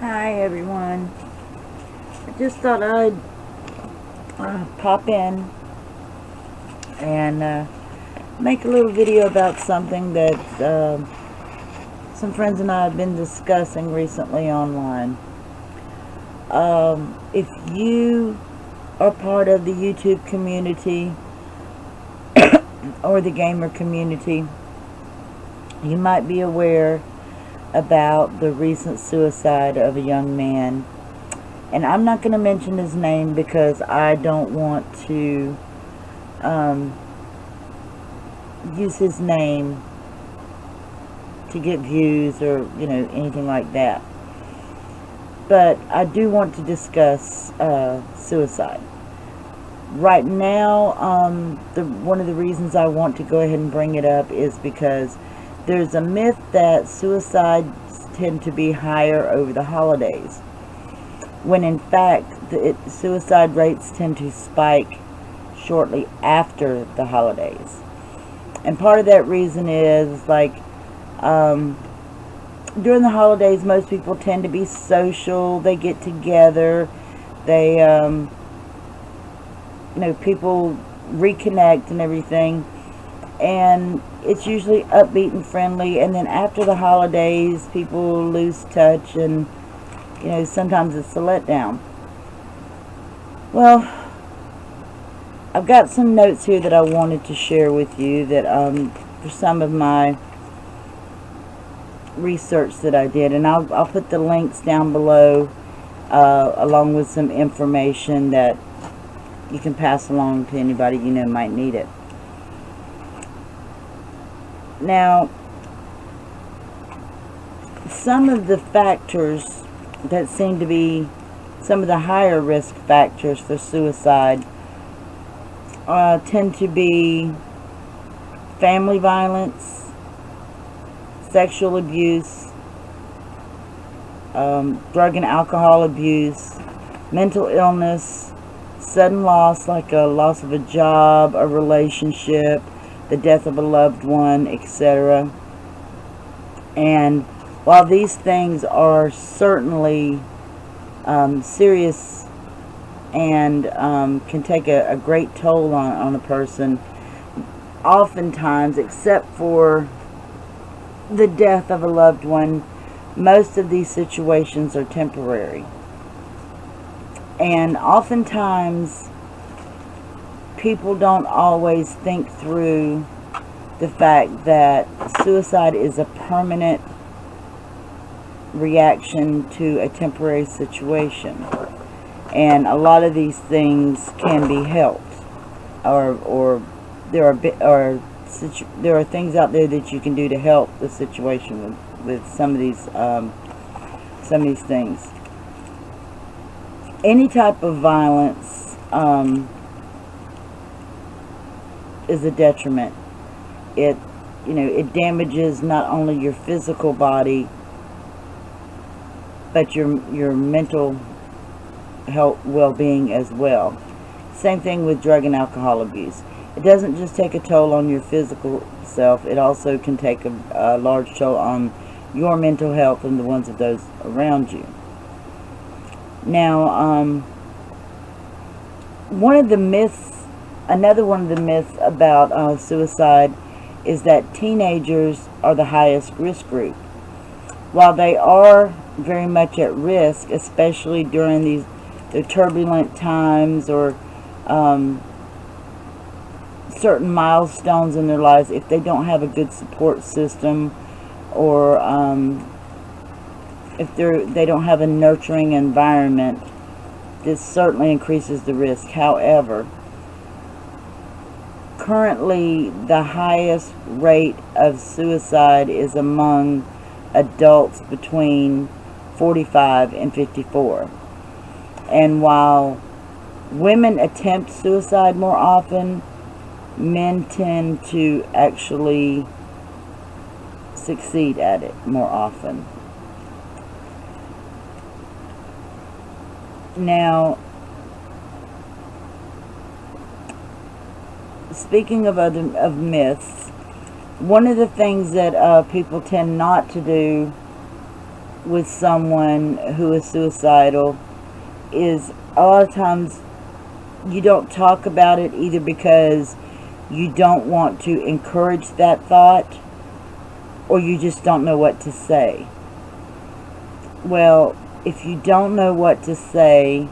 Hi everyone. I just thought I'd pop in and make a little video about something that some friends and I have been discussing recently online. If you are part of the YouTube community or the gamer community, you might be aware about the recent suicide of a young man. And I'm not going to mention his name because I don't want to use his name to get views or, anything like that. But I do want to discuss suicide. Right now, one of the reasons I want to go ahead and bring it up is because there's a myth that suicides tend to be higher over the holidays, when in fact the suicide rates tend to spike shortly after the holidays. And part of that reason is during the holidays most people tend to be social, they get together, they people reconnect and everything, and it's usually upbeat and friendly. And then after the holidays people lose touch, and sometimes it's a letdown. Well, I've got some notes here that I wanted to share with you that for some of my research that I did, and I'll put the links down below along with some information that you can pass along to anybody might need it. Now, some of the factors that seem to be some of the higher risk factors for suicide tend to be family violence, sexual abuse, drug and alcohol abuse, mental illness, sudden loss like a loss of a job, a relationship, the death of a loved one, etc. And while these things are certainly serious and can take a great toll on a person, oftentimes, except for the death of a loved one, most of these situations are temporary. And oftentimes people don't always think through the fact that suicide is a permanent reaction to a temporary situation, and a lot of these things can be helped, or there are things out there that you can do to help the situation with some of these things. Any type of violence is a detriment. It damages not only your physical body but your mental health, well-being as well. Same thing with drug and alcohol abuse. It doesn't just take a toll on your physical self, it also can take a large toll on your mental health and the ones of those around you. Now, another one of the myths about suicide is that teenagers are the highest risk group. While they are very much at risk, especially during the turbulent times or certain milestones in their lives, if they don't have a good support system, or if they don't have a nurturing environment, this certainly increases the risk. However, currently the highest rate of suicide is among adults between 45 and 54. And while women attempt suicide more often, men tend to actually succeed at it more often. Now, speaking of myths, one of the things that people tend not to do with someone who is suicidal is a lot of times you don't talk about it either because you don't want to encourage that thought, or you just don't know what to say. Well, if you don't know what to say,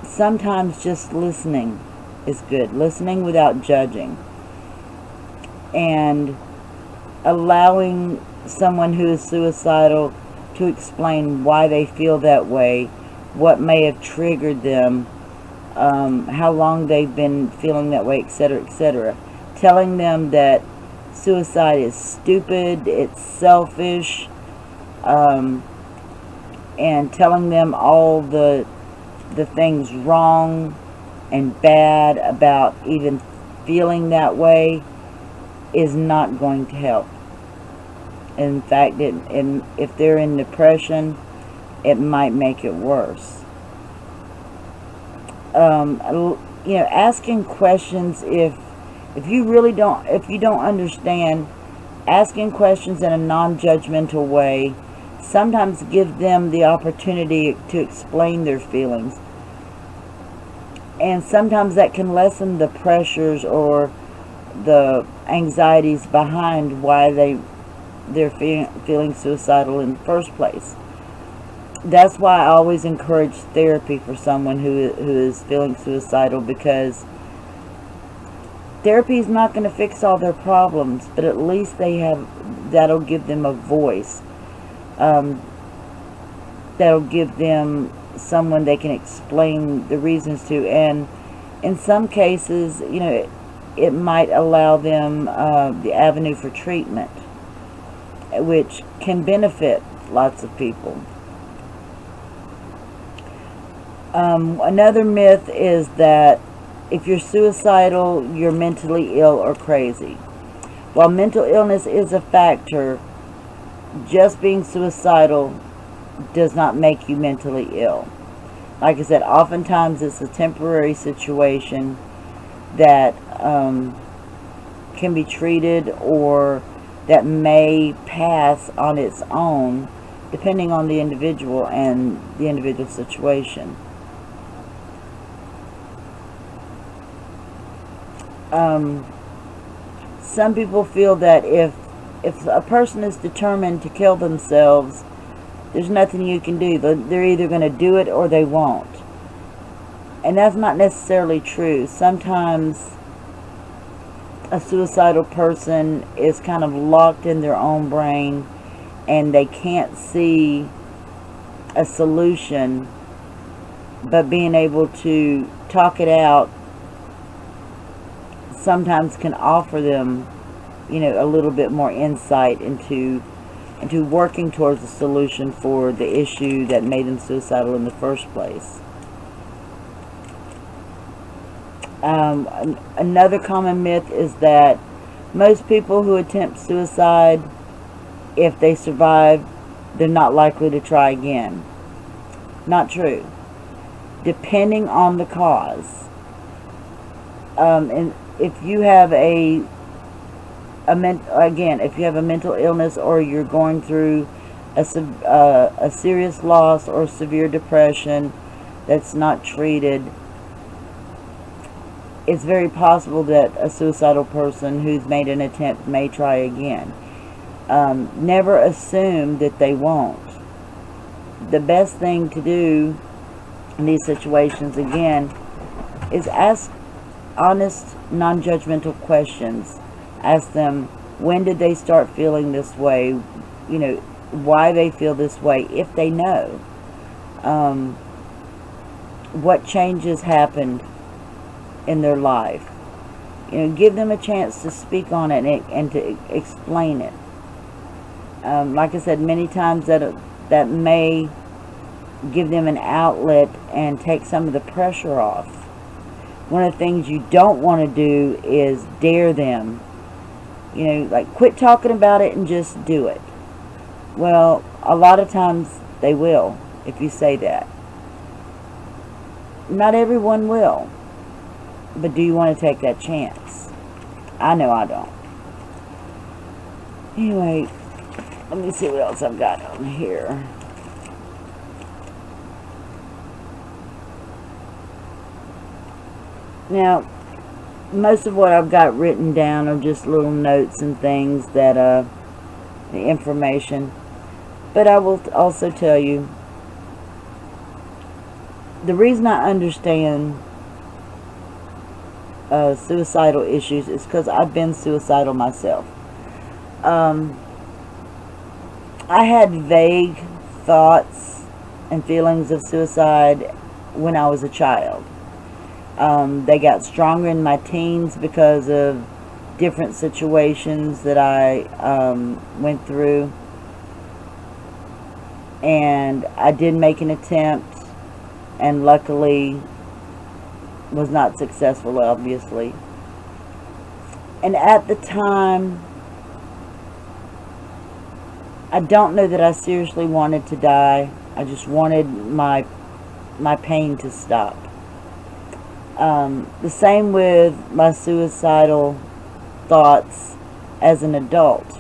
sometimes just listening is good. Listening without judging. And allowing someone who is suicidal to explain why they feel that way, what may have triggered them, how long they've been feeling that way, etc., etc. Telling them that suicide is stupid, it's selfish, and telling them all the things wrong and bad about even feeling that way is not going to help. In fact, if they're in depression, it might make it worse. Asking questions, if you really don't, if you don't understand, asking questions in a non-judgmental way sometimes give them the opportunity to explain their feelings, and sometimes that can lessen the pressures or the anxieties behind why they're feeling suicidal in the first place. That's why I always encourage therapy for someone who is feeling suicidal, because therapy is not going to fix all their problems, but at least that'll give them a voice. That'll give them someone they can explain the reasons to, and in some cases, it might allow them the avenue for treatment, which can benefit lots of people. Another myth is that if you're suicidal, you're mentally ill or crazy. While mental illness is a factor, just being suicidal does not make you mentally ill. Like I said, oftentimes it's a temporary situation that can be treated, or that may pass on its own, depending on the individual and the individual situation. Some people feel that if a person is determined to kill themselves, there's nothing you can do. They're either going to do it or they won't. And that's not necessarily true. Sometimes a suicidal person is kind of locked in their own brain and they can't see a solution, but being able to talk it out sometimes can offer them, a little bit more insight into working towards a solution for the issue that made them suicidal in the first place. Another common myth is that most people who attempt suicide, if they survive, they're not likely to try again. Not true. Depending on the cause. And if you have if you have a mental illness, or you're going through a serious loss or severe depression that's not treated, it's very possible that a suicidal person who's made an attempt may try again. Never assume that they won't. The best thing to do in these situations, again, is ask honest, non-judgmental questions. Ask them, when did they start feeling this way? Why they feel this way, if they know. What changes happened in their life. Give them a chance to speak on it and to explain it. Like I said, many times that may give them an outlet and take some of the pressure off. One of the things you don't want to do is dare them. Like, quit talking about it and just do it. Well, a lot of times they will, if you say that. Not everyone will. But do you want to take that chance? I know I don't. Anyway, Let me see what else I've got on here. Now, most of what I've got written down are just little notes and things that, the information. But I will also tell you, the reason I understand suicidal issues is because I've been suicidal myself. I had vague thoughts and feelings of suicide when I was a child. They got stronger in my teens because of different situations that I went through. And I did make an attempt, and luckily was not successful, obviously. And at the time, I don't know that I seriously wanted to die. I just wanted my pain to stop. The same with my suicidal thoughts as an adult.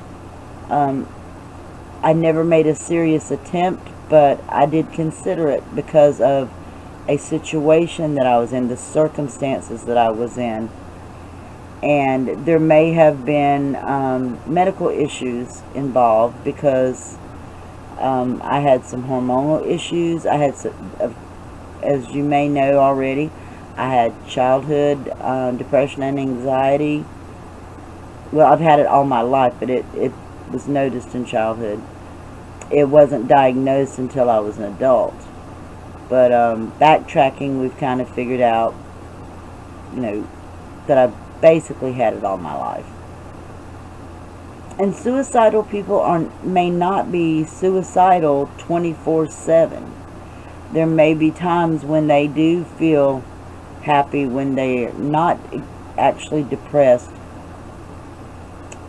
I never made a serious attempt, but I did consider it because of a situation that I was in, the circumstances that I was in. And there may have been medical issues involved because I had some hormonal issues. I had, as you may know already, I had childhood depression and anxiety. Well, I've had it all my life, but it was noticed in childhood. It wasn't diagnosed until I was an adult. But backtracking, we've kind of figured out, that I basically had it all my life. And suicidal people may not be suicidal 24/7. There may be times when they do feel happy, when they're not actually depressed.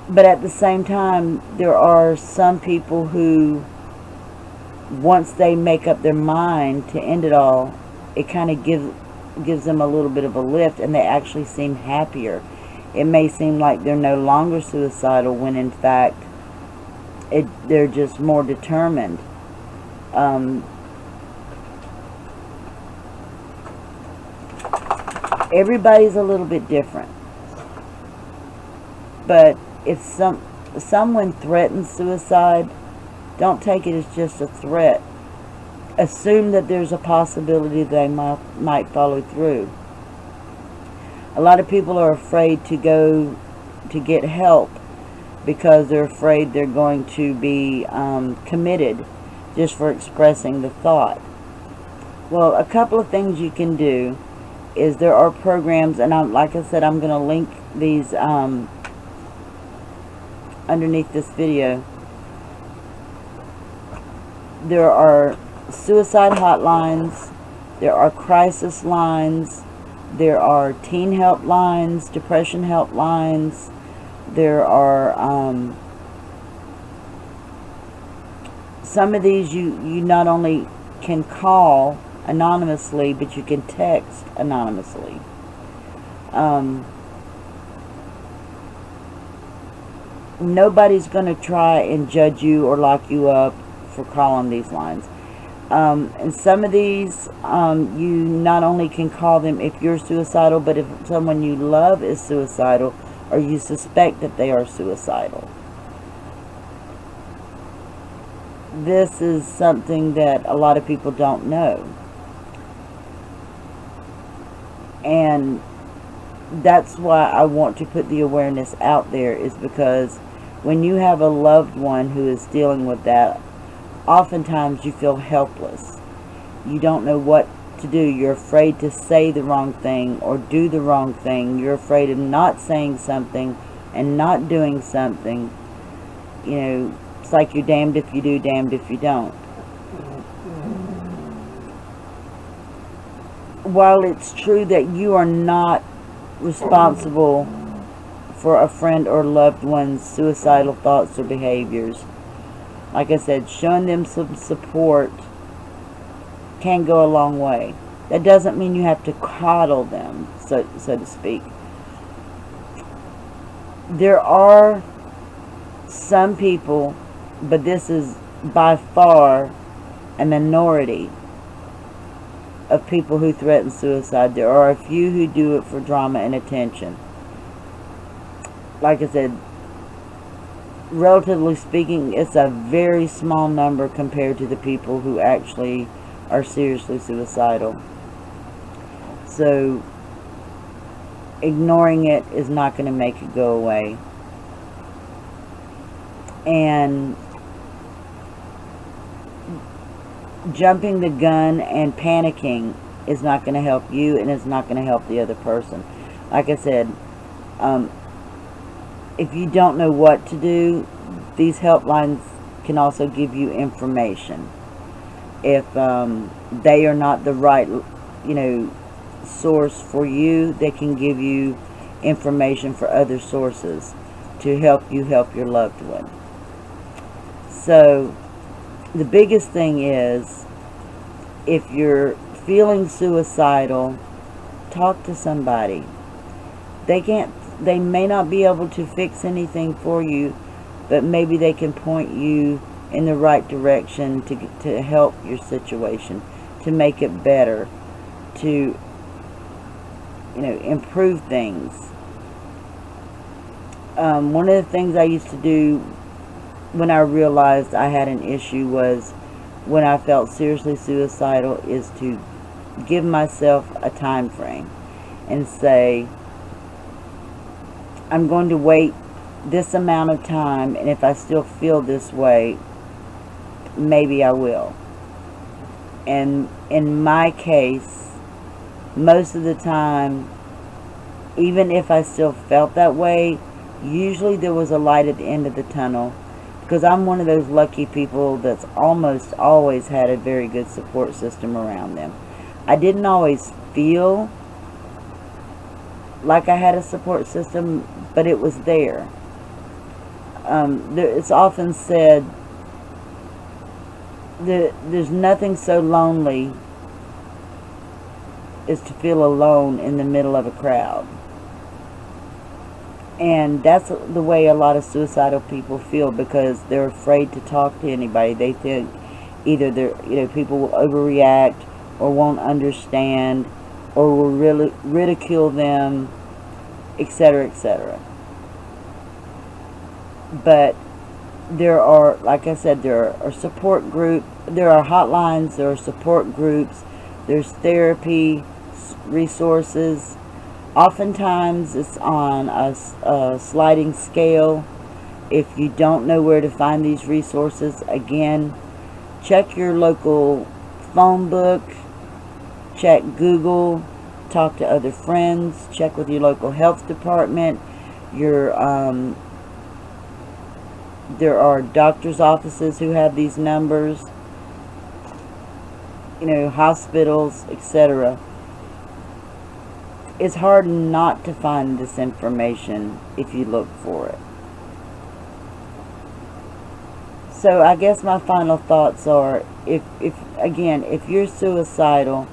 But at the same time, there are some people who, once they make up their mind to end it all, it kind of gives them a little bit of a lift, and they actually seem happier. It may seem like they're no longer suicidal when in fact they're just more determined. Everybody's a little bit different. But if someone threatens suicide, don't take it as just a threat. Assume that there's a possibility they might follow through. A lot of people are afraid to go to get help because they're afraid they're going to be committed just for expressing the thought. Well, a couple of things you can do is there are programs, and like I said, I'm going to link these underneath this video. There are suicide hotlines, there are crisis lines, there are teen help lines, depression help lines, there are some of these you not only can call anonymously, but you can text anonymously. Nobody's going to try and judge you or lock you up for calling these lines. And some of these, you not only can call them if you're suicidal, but if someone you love is suicidal, or you suspect that they are suicidal. This is something that a lot of people don't know. And that's why I want to put the awareness out there, is because when you have a loved one who is dealing with that, oftentimes you feel helpless. You don't know what to do. You're afraid to say the wrong thing or do the wrong thing. You're afraid of not saying something and not doing something. It's like you're damned if you do, damned if you don't. While it's true that you are not responsible for a friend or loved one's suicidal thoughts or behaviors, like I said, showing them some support can go a long way. That doesn't mean you have to coddle them, so to speak. There are some people but this is by far a minority of people who threaten suicide. There are a few who do it for drama and attention. Like I said, relatively speaking, it's a very small number compared to the people who actually are seriously suicidal. So ignoring it is not going to make it go away. And jumping the gun and panicking is not going to help you, and it's not going to help the other person. Like I said, if you don't know what to do, these helplines can also give you information. If they are not the right, source for you, they can give you information for other sources to help you help your loved one. So the biggest thing is, if you're feeling suicidal, talk to somebody. They may not be able to fix anything for you, but maybe they can point you in the right direction to help your situation, to make it better, to improve things. One of the things I used to do when I realized I had an issue was, when I felt seriously suicidal, is to give myself a time frame and say, I'm going to wait this amount of time, and if I still feel this way, maybe I will. And in my case, most of the time, even if I still felt that way, usually there was a light at the end of the tunnel, because I'm one of those lucky people that's almost always had a very good support system around them. I didn't always feel like I had a support system, but it was there. It's often said that there's nothing so lonely as to feel alone in the middle of a crowd. And that's the way a lot of suicidal people feel, because they're afraid to talk to anybody. They think either people will overreact, or won't understand, or will really ridicule them, etc., etc. But there are, like I said, there are support groups, there are hotlines, there are support groups, there's therapy resources. Oftentimes it's on a sliding scale. If you don't know where to find these resources, again, check your local phone book, check Google, talk to other friends, check with your local health department. There are doctors' offices who have these numbers, hospitals, etc. It's hard not to find this information if you look for it. So I guess my final thoughts are, if you're suicidal,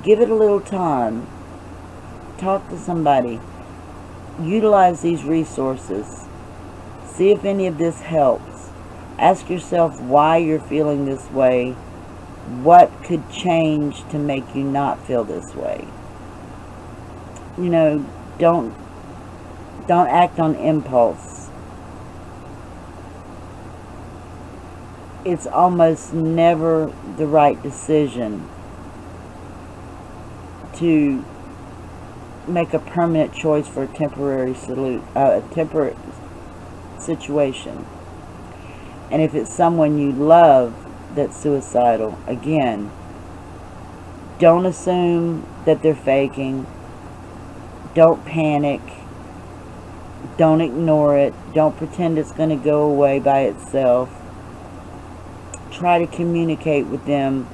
give it a little time. Talk to somebody. Utilize these resources. See if any of this helps. Ask yourself why you're feeling this way. What could change to make you not feel this way? Don't act on impulse. It's almost never the right decision to make a permanent choice for a temporary situation. And if it's someone you love that's suicidal, again, don't assume that they're faking. Don't panic. Don't ignore it. Don't pretend it's going to go away by itself. Try to communicate with them.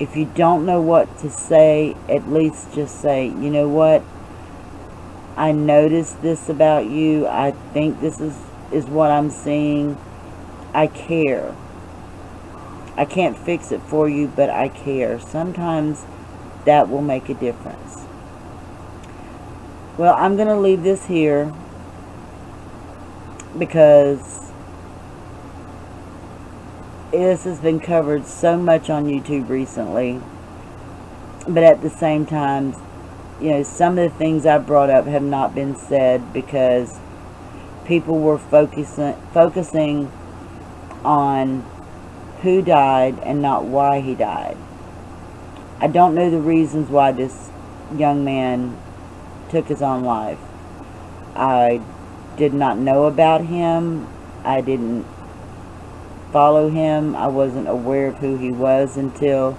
If you don't know what to say, at least just say, you know what, I noticed this about you. I think this is what I'm seeing. I care. I can't fix it for you, but I care. Sometimes that will make a difference. Well, I'm going to leave this here, because this has been covered so much on YouTube recently, but at the same time, some of the things I brought up have not been said because people were focusing on who died and not why he died. I don't know the reasons why this young man took his own life. I did not know about him. I didn't follow him. I wasn't aware of who he was until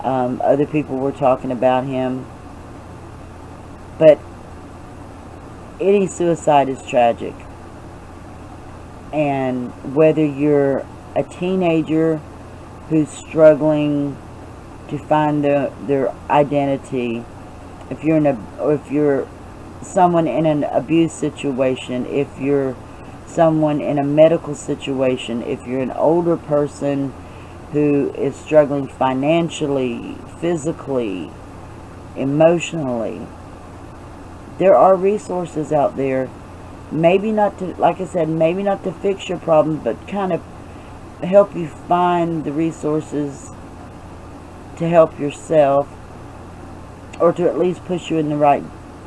other people were talking about him. But any suicide is tragic. And whether you're a teenager who's struggling to find their identity, if you're someone in an abuse situation, if you're someone in a medical situation, if you're an older person who is struggling financially, physically, emotionally, there are resources out there. Maybe not to, like I said, maybe not to fix your problem, but kind of help you find the resources to help yourself, or to at least push you in the right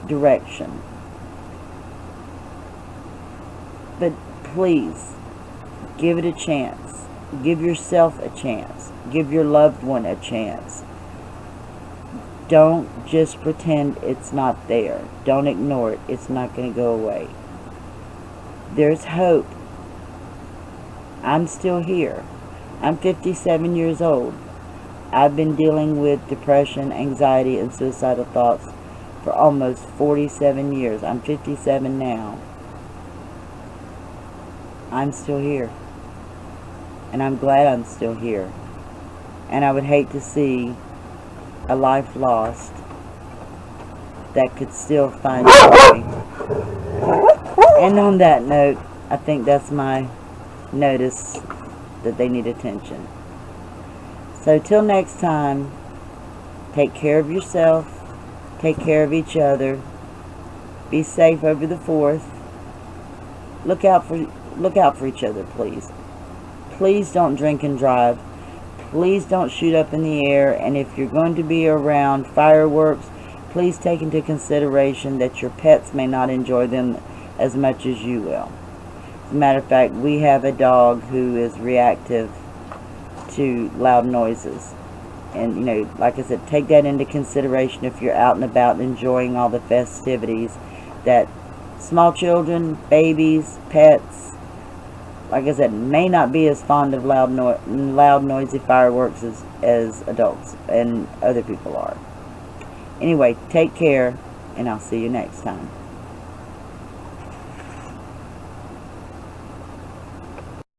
direction. But please, give it a chance. Give yourself a chance. Give your loved one a chance. Don't just pretend it's not there. Don't ignore it. It's not going to go away. There's hope. I'm still here. I'm 57 years old. I've been dealing with depression, anxiety, and suicidal thoughts for almost 47 years. I'm 57 now. I'm still here. And I'm glad I'm still here. And I would hate to see a life lost that could still find joy. And on that note, I think that's my notice that they need attention. So till next time, take care of yourself, take care of each other, be safe over the 4th. Look out for each other, please. Please don't drink and drive. Please don't shoot up in the air. And if you're going to be around fireworks, please take into consideration that your pets may not enjoy them as much as you will. As a matter of fact, we have a dog who is reactive to loud noises. And, like I said, take that into consideration if you're out and about enjoying all the festivities. That small children, babies, pets, like I said, may not be as fond of loud, noisy fireworks as adults and other people are. Anyway, take care, and I'll see you next time.